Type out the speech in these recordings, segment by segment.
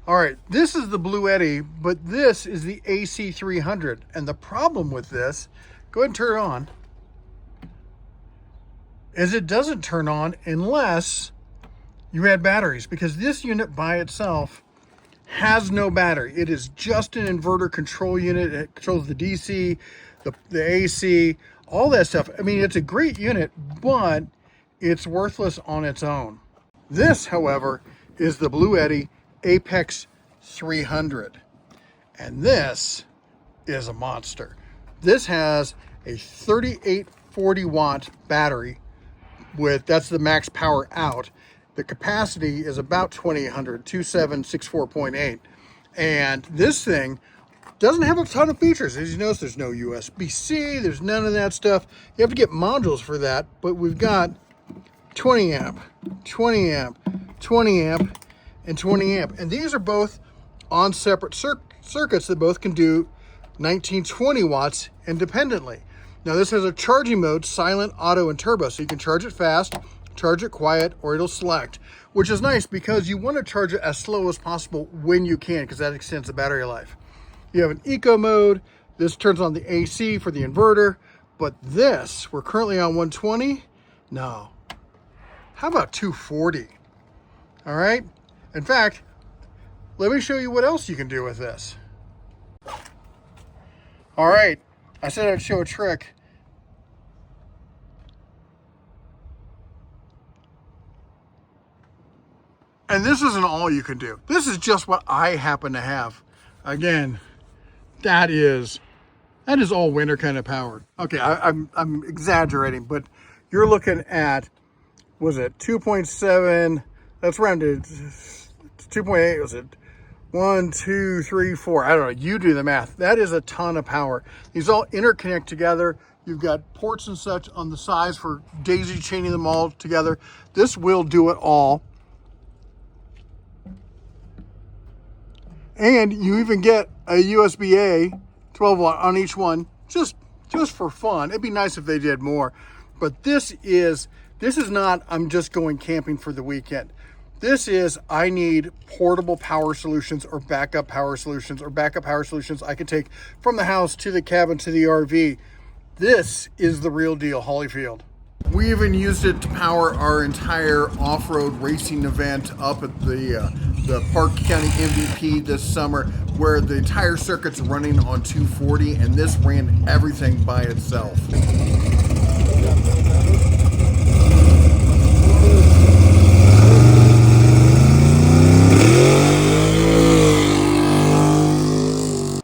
All right, this is the Bluetti, but this is the AC300. And the problem with this, go ahead and turn it on, is it doesn't turn on unless you add batteries, because this unit by itself has no battery. It is just an inverter control unit. It controls the DC, the AC, all that stuff. I mean, it's a great unit, but it's worthless on its own. This, however, is the Bluetti Apex 300. And this is a monster. This has a 3840 watt battery that's the max power out. The capacity is about 2800, 2764.8. And this thing doesn't have a ton of features. As you notice, there's no USB-C, there's none of that stuff. You have to get modules for that, but we've got 20 amp, 20 amp, 20 amp, and 20 amp. And these are both on separate circuits that both can do 1920 watts independently. Now this has a charging mode, silent, auto, and turbo, so you can charge it fast, charge it quiet, or it'll select, which is nice because you want to charge it as slow as possible when you can, because that extends the battery life. You have an eco mode. This turns on the AC for the inverter, but this, we're currently on 120. No, how about 240? All right. In fact, let me show you what else you can do with this. All right, I said I'd show a trick. And this isn't all you can do. This is just what I happen to have. Again, that is all winter kind of power. Okay, I'm exaggerating, but you're looking at, was it 2.7? That's rounded to 2.8. Was it 1, 2, 3, 4? I don't know. You do the math. That is a ton of power. These all interconnect together. You've got ports and such on the sides for daisy chaining them all together. This will do it all. And you even get a USB-A 12 watt on each one, just for fun. It'd be nice if they did more. But this is not, I'm just going camping for the weekend. This is, I need portable power solutions or backup power solutions I can take from the house to the cabin to the RV. This is the real deal, Holyfield. We even used it to power our entire off-road racing event up at the Park County MVP this summer, where the entire circuit's running on 240, and this ran everything by itself.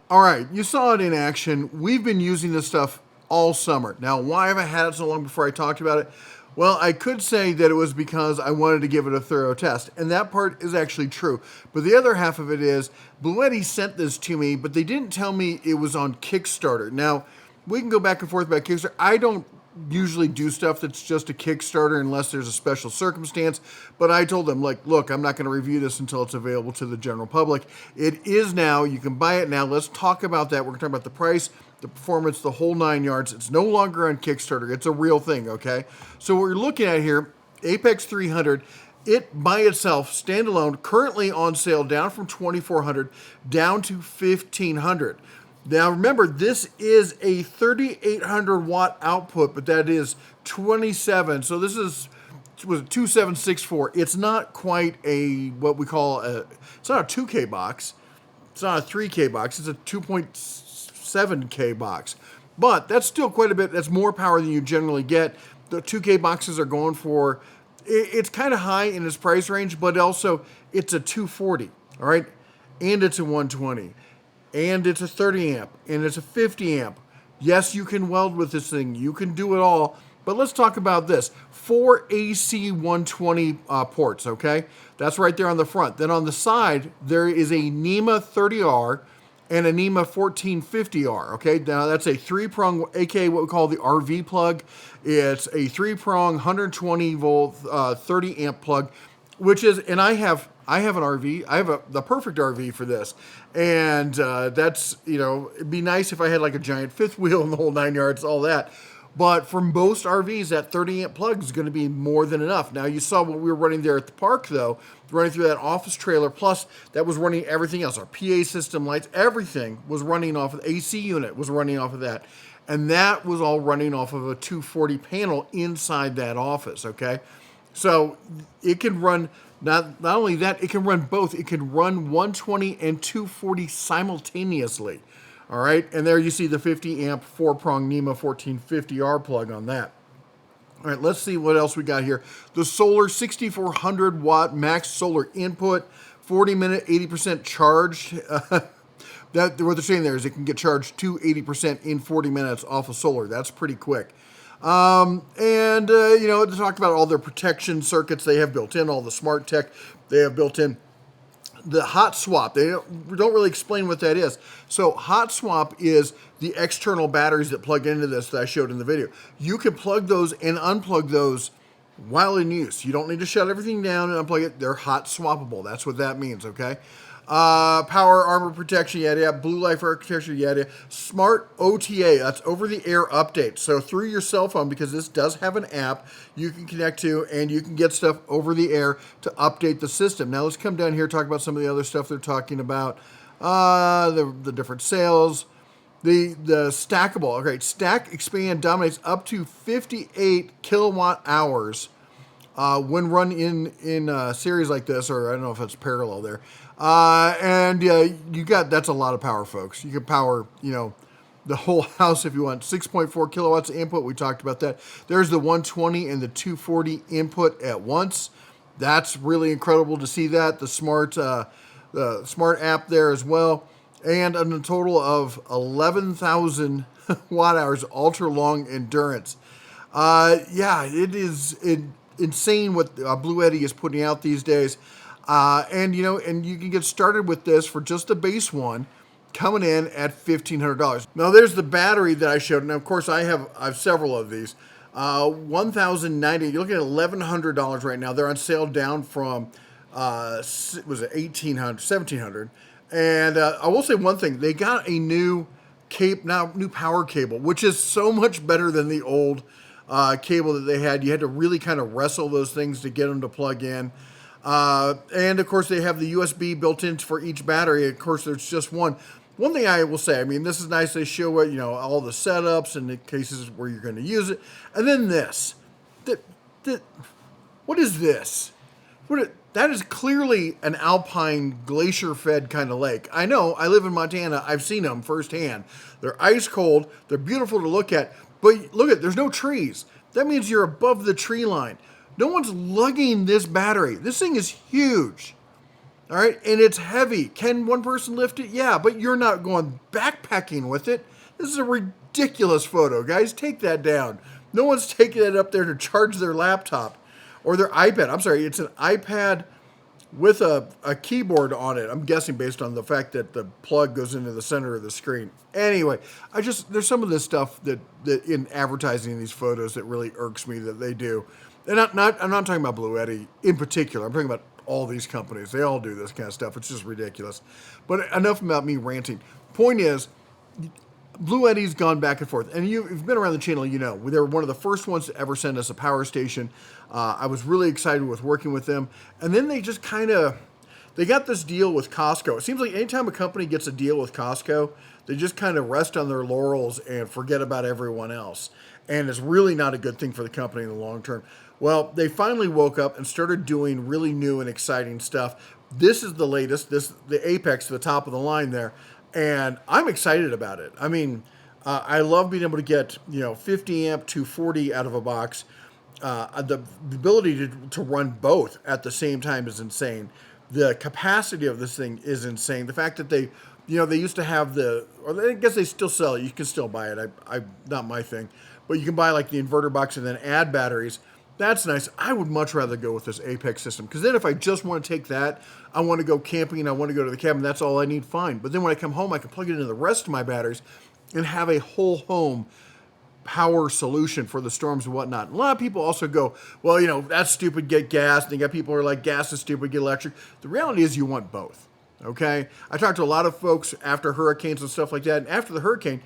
All right, you saw it in action. We've been using this stuff all summer. Now, why have I had it so long before I talked about it? Well, I could say that it was because I wanted to give it a thorough test, and that part is actually true. But the other half of it is, Bluetti sent this to me, but they didn't tell me it was on Kickstarter. Now, we can go back and forth about Kickstarter. I don't usually do stuff that's just a Kickstarter unless there's a special circumstance, but I told them, like, look, I'm not going to review this until it's available to the general public. It is now. You can buy it now. Let's talk about that. We're going to talk about the price, the performance, the whole 9 yards. It's no longer on Kickstarter. It's a real thing, okay? So what we're looking at here, Apex 300, it by itself, standalone, currently on sale, down from $2,400 down to $1,500. Now remember, this is a 3,800 watt output, but that is 27. So this was a 2764. It's not quite what we call it's not a 2K box. It's not a 3K box. It's a 2.7K box. But that's still quite a bit. That's more power than you generally get. The 2K boxes are going for, it's kind of high in its price range, but also it's a 240, all right? And it's a 120. And it's a 30 amp, and it's a 50 amp. Yes, you can weld with this thing. You can do it all. But let's talk about this. 4 AC 120 ports, okay? That's right there on the front. Then on the side, there is a NEMA 30R and a NEMA 1450R, okay? Now that's a 3-prong, aka what we call the RV plug. It's a 3-prong 120 volt 30 amp plug, which is, and I have an RV. I have the perfect RV for this. And that's, it'd be nice if I had like a giant fifth wheel and the whole 9 yards, all that. But for most RVs, that 30 amp plug is going to be more than enough. Now, you saw what we were running there at the park, though, running through that office trailer. Plus, that was running everything else. Our PA system, lights, everything was running off of the AC unit, was running off of that. And that was all running off of a 240 panel inside that office, okay? So it can run, not only that, it can run both. It can run 120 and 240 simultaneously. All right, and there you see the 50 amp 4-prong NEMA 1450R plug on that. All right, let's see what else we got here. The solar 6400 watt max solar input, 40-minute, 80% charged. That what they're saying there is it can get charged to 80% in 40 minutes off of solar. That's pretty quick. You know, they talked about all their protection circuits they have built in, all the smart tech they have built in. The hot swap, they don't really explain what that is. So hot swap is the external batteries that plug into this that I showed in the video. You can plug those and unplug those while in use. You don't need to shut everything down and unplug it. They're hot swappable. That's what that means, okay? Power, armor protection, yada, yada. Blue life architecture, yada, yada. Smart OTA, that's over-the-air update. So through your cell phone, because this does have an app you can connect to, and you can get stuff over the air to update the system. Now let's come down here and talk about some of the other stuff they're talking about. The different sales. The stackable, okay, stack, expand, dominates up to 58 kilowatt hours when run in a series like this, or I don't know if it's parallel there. You got, that's a lot of power, folks. You can power, you know, the whole house if you want. 6.4 kilowatts of input. We talked about that. There's the 120 and the 240 input at once. That's really incredible to see that. The smart app there as well. And a total of 11,000 watt hours, ultra long endurance. Yeah, it is insane what Bluetti is putting out these days. And you can get started with this for just the base one, coming in at $1,500. Now there's the battery that I showed, and of course I have several of these. 1,090. You're looking at $1,100 right now. They're on sale down from was it 1,800, 1,700. And I will say one thing: they got a new new power cable, which is so much better than the old cable that they had. You had to really kind of wrestle those things to get them to plug in. And of course, they have the USB built in for each battery. Of course, there's just one. One thing I will say, I mean, this is nice. They show what, all the setups and the cases where you're going to use it. And then this. What is this? That is clearly an alpine glacier-fed kind of lake. I know, I live in Montana. I've seen them firsthand. They're ice cold. They're beautiful to look at. But look at, there's no trees. That means you're above the tree line. No one's lugging this battery. This thing is huge. All right, and it's heavy. Can one person lift it? Yeah, but you're not going backpacking with it. This is a ridiculous photo, guys. Take that down. No one's taking it up there to charge their laptop or their iPad. I'm sorry, it's an iPad with a keyboard on it. I'm guessing based on the fact that the plug goes into the center of the screen. Anyway, there's some of this stuff that in advertising these photos that really irks me that they do. And I'm not talking about Bluetti in particular. I'm talking about all these companies. They all do this kind of stuff. It's just ridiculous. But enough about me ranting. Point is, Bluetti's gone back and forth. And you've been around the channel, you know. They were one of the first ones to ever send us a power station. I was really excited with working with them. And then they just they got this deal with Costco. It seems like anytime a company gets a deal with Costco, they just kind of rest on their laurels and forget about everyone else. And it's really not a good thing for the company in the long term. Well, they finally woke up and started doing really new and exciting stuff. This is the latest, the Apex, the top of the line there. And I'm excited about it. I mean, I love being able to get, 50 amp 240 out of a box. The ability to run both at the same time is insane. The capacity of this thing is insane. The fact that they used to have or I guess they still sell it. You can still buy it. Not my thing. But you can buy like the inverter box and then add batteries. That's nice. I would much rather go with this Apex system, because then if I just want to take that, I want to go camping, I want to go to the cabin, that's all I need, fine. But then when I come home, I can plug it into the rest of my batteries and have a whole home power solution for the storms and whatnot. And a lot of people also go, well, that's stupid, get gas. And you got people who are like, gas is stupid, get electric. The reality is you want both, okay? I talked to a lot of folks after hurricanes and stuff like that, and after the hurricane,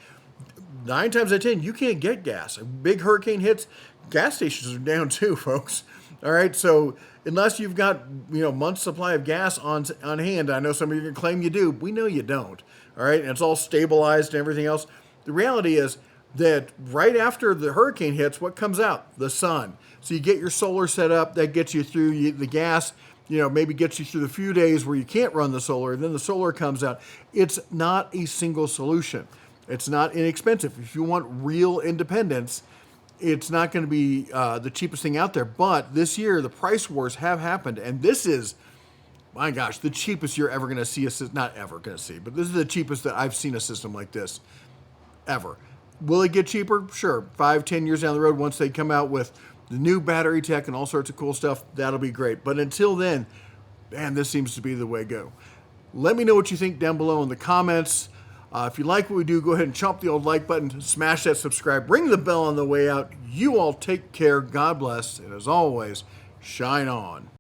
9 times out of 10, you can't get gas. A big hurricane hits, gas stations are down too, folks. All right, so unless you've got months supply of gas on hand, I know some of you are gonna claim you do. We know you don't. All right, and it's all stabilized and everything else. The reality is that right after the hurricane hits, what comes out? The sun. So you get your solar set up. That gets you through the gas. Maybe gets you through the few days where you can't run the solar. Then the solar comes out. It's not a single solution. It's not inexpensive. If you want real independence, it's not going to be the cheapest thing out there. But this year, the price wars have happened. And this is, my gosh, the cheapest you're ever going to see. Not ever going to see, but this is the cheapest that I've seen a system like this ever. Will it get cheaper? Sure. 5-10 years down the road, once they come out with the new battery tech and all sorts of cool stuff, that'll be great. But until then, man, this seems to be the way to go. Let me know what you think down below in the comments. If you like what we do, go ahead and chomp the old like button, smash that subscribe, ring the bell on the way out. You all take care. God bless. And as always, shine on.